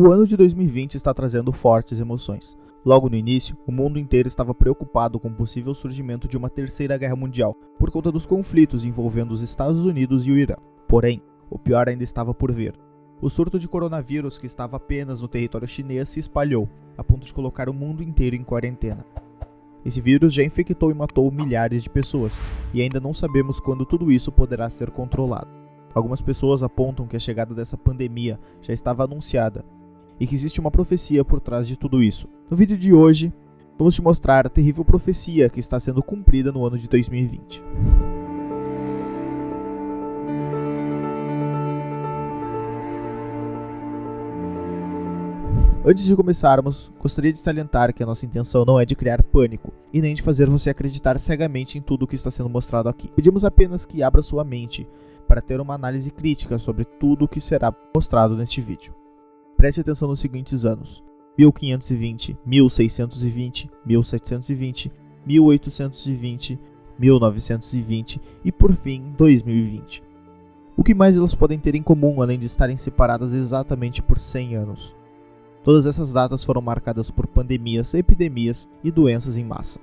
O ano de 2020 está trazendo fortes emoções. Logo no início, o mundo inteiro estava preocupado com o possível surgimento de uma terceira guerra mundial, por conta dos conflitos envolvendo os Estados Unidos e o Irã. Porém, o pior ainda estava por vir. O surto de coronavírus que estava apenas no território chinês se espalhou, a ponto de colocar o mundo inteiro em quarentena. Esse vírus já infectou e matou milhares de pessoas, e ainda não sabemos quando tudo isso poderá ser controlado. Algumas pessoas apontam que a chegada dessa pandemia já estava anunciada, e que existe uma profecia por trás de tudo isso. No vídeo de hoje, vamos te mostrar a terrível profecia que está sendo cumprida no ano de 2020. Antes de começarmos, gostaria de salientar que a nossa intenção não é de criar pânico, e nem de fazer você acreditar cegamente em tudo o que está sendo mostrado aqui. Pedimos apenas que abra sua mente para ter uma análise crítica sobre tudo o que será mostrado neste vídeo. Preste atenção nos seguintes anos: 1520, 1620, 1720, 1820, 1920 e, por fim, 2020. O que mais elas podem ter em comum além de estarem separadas exatamente por 100 anos? Todas essas datas foram marcadas por pandemias, epidemias e doenças em massa.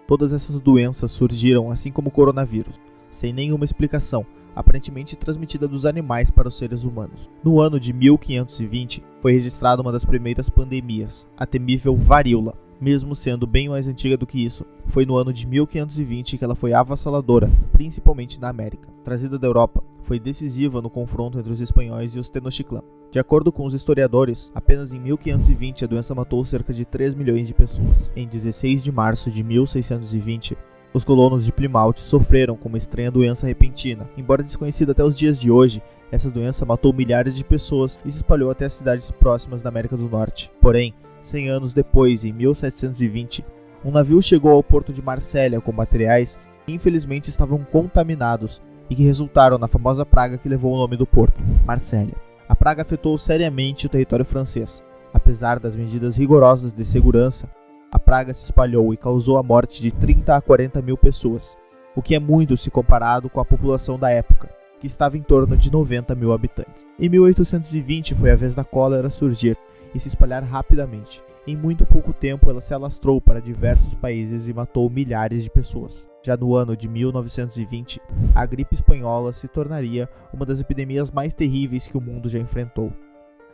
Todas essas doenças surgiram assim como o coronavírus, sem nenhuma explicação, aparentemente transmitida dos animais para os seres humanos. No ano de 1520, foi registrada uma das primeiras pandemias, a temível varíola. Mesmo sendo bem mais antiga do que isso, foi no ano de 1520 que ela foi avassaladora, principalmente na América. Trazida da Europa, foi decisiva no confronto entre os espanhóis e os Tenochtitlan. De acordo com os historiadores, apenas em 1520 a doença matou cerca de 3 milhões de pessoas. Em 16 de março de 1620, os colonos de Plymouth sofreram com uma estranha doença repentina. Embora desconhecida até os dias de hoje, essa doença matou milhares de pessoas e se espalhou até as cidades próximas da América do Norte. Porém, 100 anos depois, em 1720, um navio chegou ao porto de Marsella com materiais que infelizmente estavam contaminados e que resultaram na famosa praga que levou o nome do porto, Marsella. A praga afetou seriamente o território francês. Apesar das medidas rigorosas de segurança, a praga se espalhou e causou a morte de 30 a 40 mil pessoas, o que é muito se comparado com a população da época, que estava em torno de 90 mil habitantes. Em 1820 foi a vez da cólera surgir e se espalhar rapidamente. Em muito pouco tempo ela se alastrou para diversos países e matou milhares de pessoas. Já no ano de 1920, a gripe espanhola se tornaria uma das epidemias mais terríveis que o mundo já enfrentou.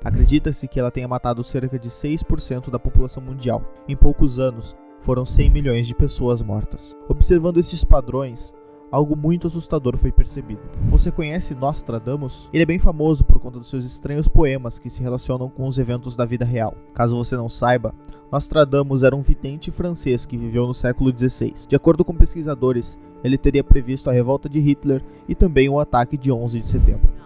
Acredita-se que ela tenha matado cerca de 6% da população mundial. Em poucos anos, foram 100 milhões de pessoas mortas. Observando esses padrões, algo muito assustador foi percebido. Você conhece Nostradamus? Ele é bem famoso por conta dos seus estranhos poemas que se relacionam com os eventos da vida real. Caso você não saiba, Nostradamus era um vidente francês que viveu no século XVI. De acordo com pesquisadores, ele teria previsto a revolta de Hitler e também o ataque de 11 de setembro.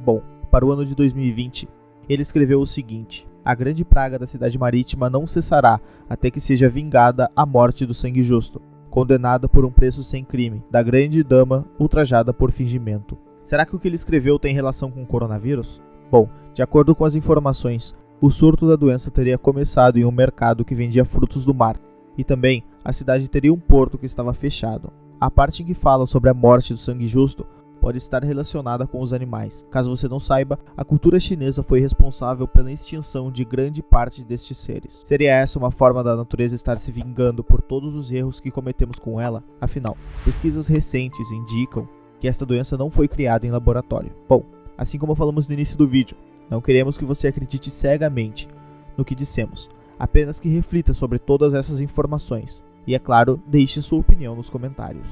Bom, para o ano de 2020, ele escreveu o seguinte: a grande praga da cidade marítima não cessará até que seja vingada a morte do sangue justo, condenada por um preço sem crime, da grande dama ultrajada por fingimento. Será que o que ele escreveu tem relação com o coronavírus? Bom, de acordo com as informações, o surto da doença teria começado em um mercado que vendia frutos do mar, e também a cidade teria um porto que estava fechado. A parte em que fala sobre a morte do sangue justo pode estar relacionada com os animais. Caso você não saiba, a cultura chinesa foi responsável pela extinção de grande parte destes seres. Seria essa uma forma da natureza estar se vingando por todos os erros que cometemos com ela? Afinal, pesquisas recentes indicam que esta doença não foi criada em laboratório. Bom, assim como falamos no início do vídeo, não queremos que você acredite cegamente no que dissemos, apenas que reflita sobre todas essas informações. E é claro, deixe sua opinião nos comentários.